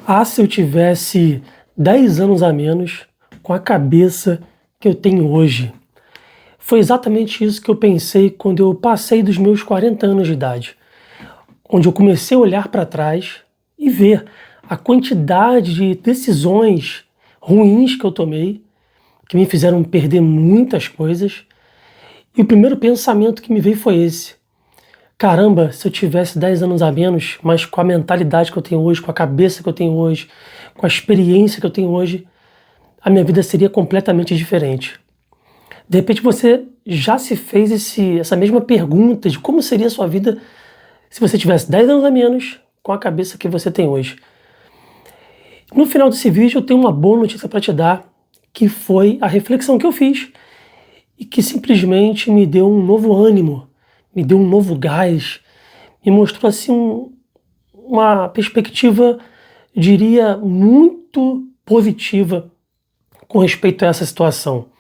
Ah, se eu tivesse 10 anos a menos com a cabeça que eu tenho hoje. Foi exatamente isso que eu pensei quando eu passei dos meus 40 anos de idade, onde eu comecei a olhar para trás e ver a quantidade de decisões ruins que eu tomei, que me fizeram perder muitas coisas. E o primeiro pensamento que me veio foi esse: caramba, se eu tivesse 10 anos a menos, mas com a mentalidade que eu tenho hoje, com a cabeça que eu tenho hoje, com a experiência que eu tenho hoje, a minha vida seria completamente diferente. De repente você já se fez essa mesma pergunta de como seria a sua vida se você tivesse 10 anos a menos com a cabeça que você tem hoje. No final desse vídeo eu tenho uma boa notícia para te dar, que foi a reflexão que eu fiz e que simplesmente me deu um novo ânimo, me deu um novo gás, me mostrou assim uma perspectiva, diria, muito positiva com respeito a essa situação.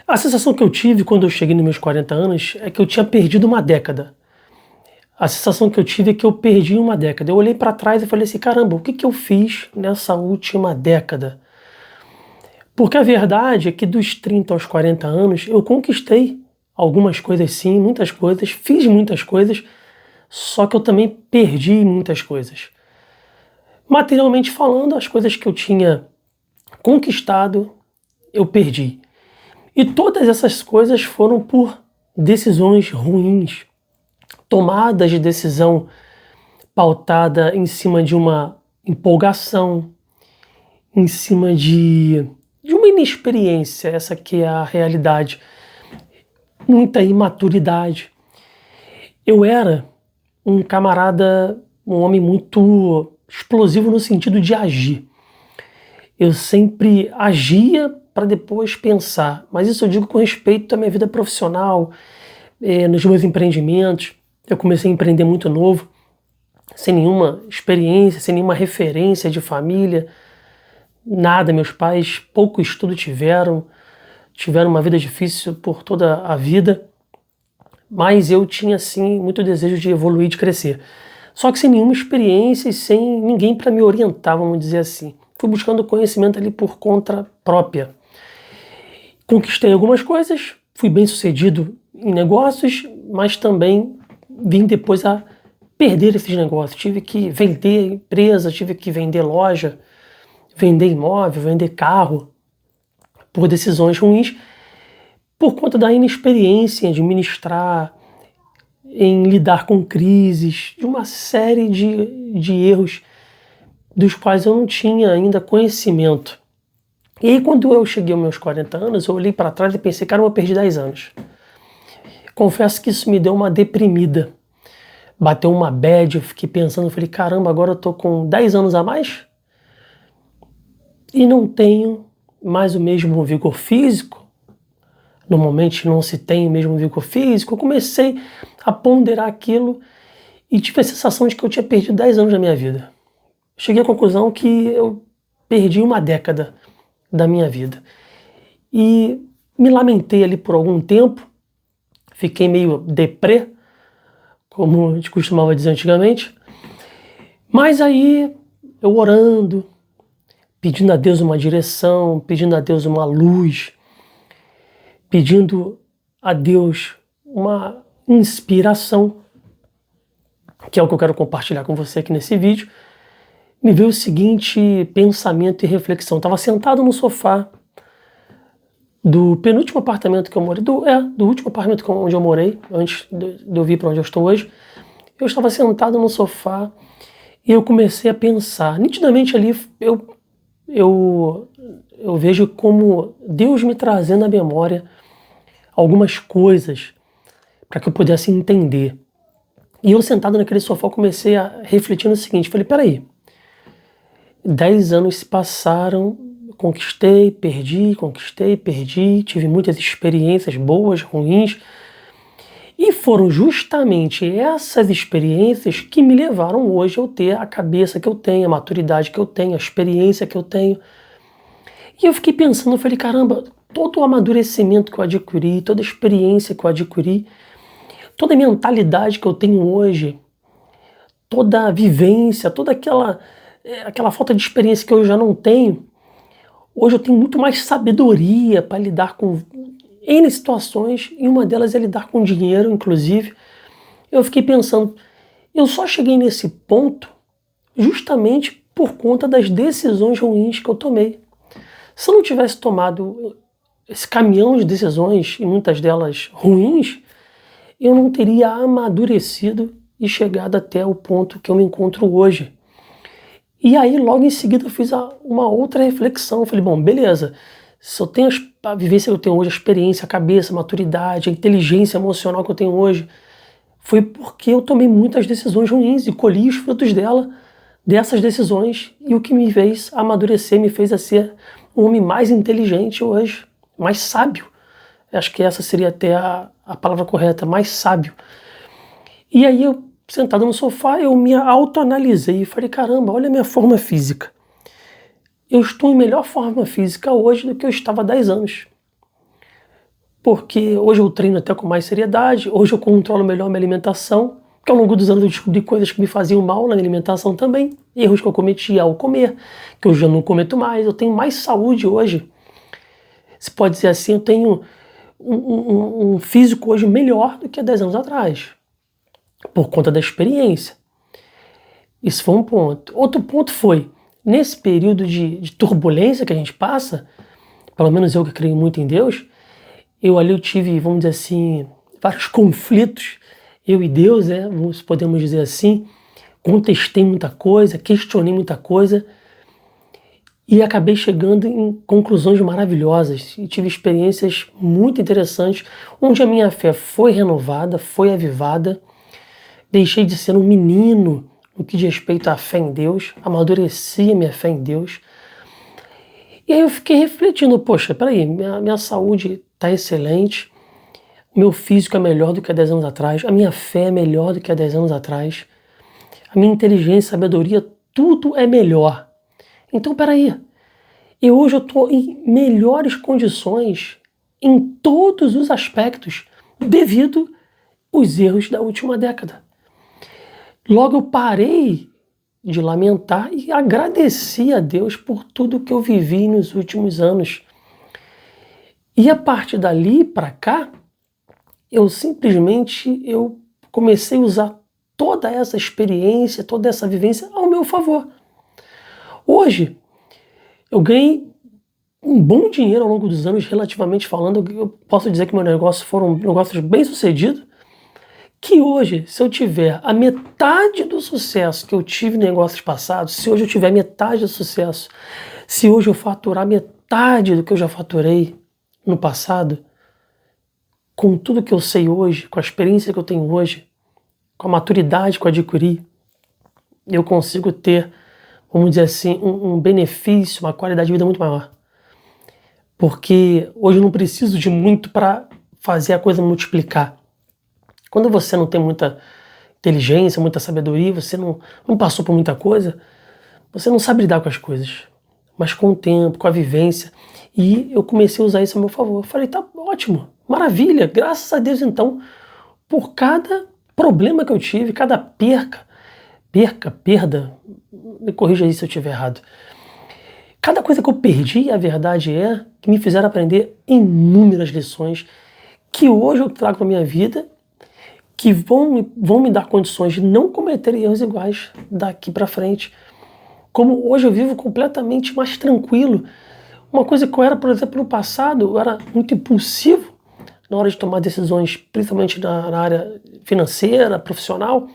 A sensação que eu tive quando eu cheguei nos meus 40 anos é que eu tinha perdido uma década. A sensação que eu tive é que eu perdi uma década. Eu olhei para trás e falei assim, caramba, o que eu fiz nessa última década? Porque a verdade é que dos 30 aos 40 anos eu conquistei algumas coisas sim, muitas coisas, fiz muitas coisas, só que eu também perdi muitas coisas. Materialmente falando, as coisas que eu tinha conquistado, eu perdi. E todas essas coisas foram por decisões ruins, tomadas de decisão pautada em cima de uma empolgação, em cima de uma inexperiência, essa que é a realidade, muita imaturidade. Eu era um camarada, um homem muito explosivo no sentido de agir. Eu sempre agia para depois pensar, mas isso eu digo com respeito à minha vida profissional, nos meus empreendimentos. Eu comecei a empreender muito novo, sem nenhuma experiência, sem nenhuma referência de família, nada. Meus pais pouco estudo tiveram uma vida difícil por toda a vida, mas eu tinha sim muito desejo de evoluir, de crescer. Só que sem nenhuma experiência e sem ninguém para me orientar, vamos dizer assim. Fui buscando conhecimento ali por conta própria. Conquistei algumas coisas, fui bem sucedido em negócios, mas também vim depois a perder esses negócios. Tive que vender empresa, tive que vender loja, vender imóvel, vender carro, por decisões ruins, por conta da inexperiência em administrar, em lidar com crises, de uma série de erros dos quais eu não tinha ainda conhecimento. E aí quando eu cheguei aos meus 40 anos, eu olhei para trás e pensei, cara, eu perdi 10 anos. Confesso que isso me deu uma deprimida. Bateu uma bad, eu fiquei pensando, falei, caramba, agora eu tô com 10 anos a mais e não tenho mais o mesmo vigor físico. Normalmente não se tem o mesmo vigor físico. Eu comecei a ponderar aquilo e tive a sensação de que eu tinha perdido 10 anos da minha vida. Cheguei à conclusão que eu perdi uma década da minha vida. E me lamentei ali por algum tempo, fiquei meio deprê, como a gente costumava dizer antigamente. Mas aí, eu orando, pedindo a Deus uma direção, pedindo a Deus uma luz, pedindo a Deus uma inspiração, que é o que eu quero compartilhar com você aqui nesse vídeo, me veio o seguinte pensamento e reflexão. Estava sentado no sofá do penúltimo apartamento que eu morei, do último apartamento onde eu morei, antes de eu vir para onde eu estou hoje. Eu estava sentado no sofá e eu comecei a pensar. Nitidamente ali eu vejo como Deus me trazendo à memória algumas coisas para que eu pudesse entender. E eu sentado naquele sofá comecei a refletir no seguinte, falei, peraí, 10 anos se passaram, conquistei, perdi, tive muitas experiências boas, ruins, e foram justamente essas experiências que me levaram hoje a eu ter a cabeça que eu tenho, a maturidade que eu tenho, a experiência que eu tenho. E eu fiquei pensando, eu falei, caramba, todo o amadurecimento que eu adquiri, toda a experiência que eu adquiri, toda a mentalidade que eu tenho hoje, toda a vivência, toda aquela aquela falta de experiência que eu já não tenho, hoje eu tenho muito mais sabedoria para lidar com N situações, e uma delas é lidar com dinheiro, inclusive. Eu fiquei pensando, eu só cheguei nesse ponto justamente por conta das decisões ruins que eu tomei. Se eu não tivesse tomado esse caminhão de decisões, e muitas delas ruins, eu não teria amadurecido e chegado até o ponto que eu me encontro hoje. E aí, logo em seguida, eu fiz uma outra reflexão. Eu falei, bom, beleza, se eu tenho a vivência que eu tenho hoje, a experiência, a cabeça, a maturidade, a inteligência emocional que eu tenho hoje, foi porque eu tomei muitas decisões ruins e colhi os frutos dessas decisões, e o que me fez amadurecer, me fez a ser um homem mais inteligente hoje, mais sábio. Acho que essa seria até a palavra correta, mais sábio. E aí, eu, sentado no sofá, eu me autoanalisei e falei, caramba, olha a minha forma física. Eu estou em melhor forma física hoje do que eu estava há 10 anos. Porque hoje eu treino até com mais seriedade, hoje eu controlo melhor minha alimentação, porque ao longo dos anos eu descobri coisas que me faziam mal na minha alimentação também, erros que eu cometia ao comer, que eu já não cometo mais, eu tenho mais saúde hoje. Se pode dizer assim, eu tenho um físico hoje melhor do que há 10 anos atrás, por conta da experiência. Isso foi um ponto. Outro ponto foi, nesse período de turbulência que a gente passa, pelo menos eu que creio muito em Deus, eu tive, vamos dizer assim, vários conflitos, eu e Deus, podemos dizer assim, contestei muita coisa, questionei muita coisa, e acabei chegando em conclusões maravilhosas, e tive experiências muito interessantes, onde a minha fé foi renovada, foi avivada, deixei de ser um menino no que diz respeito à fé em Deus, amadureci a minha fé em Deus. E aí eu fiquei refletindo, poxa, peraí, minha saúde está excelente, meu físico é melhor do que há 10 anos atrás, a minha fé é melhor do que há 10 anos atrás, a minha inteligência, sabedoria, tudo é melhor. Então peraí, e hoje eu estou em melhores condições em todos os aspectos devido aos erros da última década. Logo eu parei de lamentar e agradeci a Deus por tudo que eu vivi nos últimos anos. E a partir dali para cá, eu comecei a usar toda essa experiência, toda essa vivência ao meu favor. Hoje, eu ganhei um bom dinheiro ao longo dos anos, relativamente falando. Eu posso dizer que meus negócios foram negócios bem sucedidos, que hoje, se eu tiver a metade do sucesso que eu tive em negócios passados, se hoje eu tiver metade do sucesso, se hoje eu faturar metade do que eu já faturei no passado, com tudo que eu sei hoje, com a experiência que eu tenho hoje, com a maturidade que eu adquiri, eu consigo ter, vamos dizer assim, um benefício, uma qualidade de vida muito maior. Porque hoje eu não preciso de muito para fazer a coisa multiplicar. Quando você não tem muita inteligência, muita sabedoria, você não passou por muita coisa, você não sabe lidar com as coisas. Mas com o tempo, com a vivência, e eu comecei a usar isso a meu favor. Eu falei, tá ótimo, maravilha, graças a Deus então, por cada problema que eu tive, cada perda, me corrija aí se eu estiver errado. Cada coisa que eu perdi, a verdade é que me fizeram aprender inúmeras lições que hoje eu trago para a minha vida, que vão me dar condições de não cometer erros iguais daqui para frente. Como hoje eu vivo completamente mais tranquilo. Uma coisa que eu era, por exemplo, no passado, eu era muito impulsivo na hora de tomar decisões, principalmente na área financeira, profissional.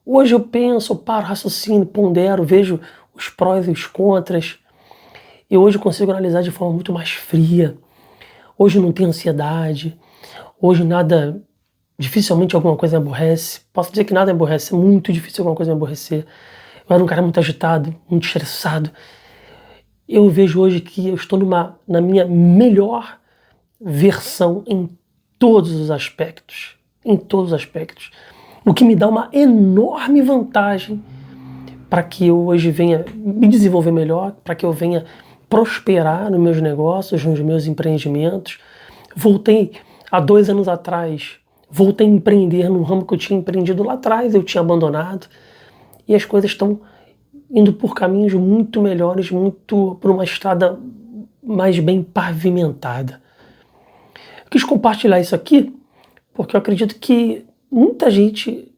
Hoje eu penso, eu paro, raciocínio, pondero, vejo os prós e os contras. E hoje eu consigo analisar de forma muito mais fria. Hoje eu não tenho ansiedade. Hoje dificilmente alguma coisa me aborrece. Posso dizer que nada me aborrece, é muito difícil alguma coisa me aborrecer. Eu era um cara muito agitado, muito estressado. Eu vejo hoje que eu estou na minha melhor versão em todos os aspectos. Em todos os aspectos. O que me dá uma enorme vantagem para que eu hoje venha me desenvolver melhor, para que eu venha prosperar nos meus negócios, nos meus empreendimentos. Voltei há 2 anos atrás, voltei a empreender no ramo que eu tinha empreendido lá atrás, eu tinha abandonado, e as coisas estão indo por caminhos muito melhores, muito por uma estrada mais bem pavimentada. Eu quis compartilhar isso aqui porque eu acredito que muita gente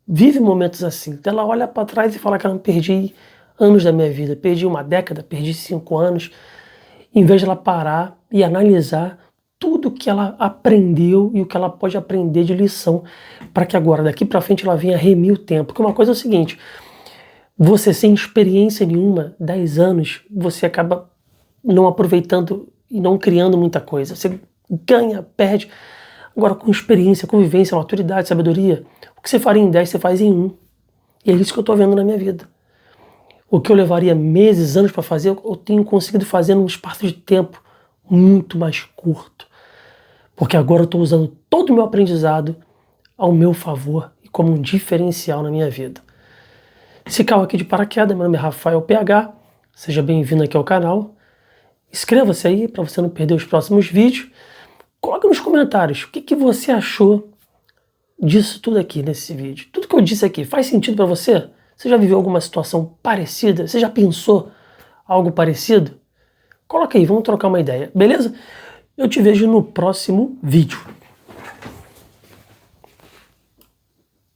vive momentos assim. Ela olha para trás e fala que ela perdi anos da minha vida, perdi uma década, perdi 5 anos, em vez de ela parar e analisar tudo que ela aprendeu e o que ela pode aprender de lição para que agora, daqui para frente, ela venha remir o tempo. Porque uma coisa é o seguinte, você sem experiência nenhuma, 10 anos, você acaba não aproveitando e não criando muita coisa. Você ganha, perde. Agora, com experiência, convivência, maturidade, sabedoria, o que você faria em 10, você faz em 1. E é isso que eu estou vendo na minha vida. O que eu levaria meses, anos para fazer, eu tenho conseguido fazer num espaço de tempo muito mais curto. Porque agora eu estou usando todo o meu aprendizado ao meu favor e como um diferencial na minha vida. Se caiu aqui de paraquedas, meu nome é Rafael PH, seja bem-vindo aqui ao canal. Inscreva-se aí para você não perder os próximos vídeos. Coloque nos comentários o que você achou disso tudo aqui nesse vídeo. Tudo que eu disse aqui faz sentido para você? Você já viveu alguma situação parecida? Você já pensou algo parecido? Coloca aí, vamos trocar uma ideia, beleza? Eu te vejo no próximo vídeo.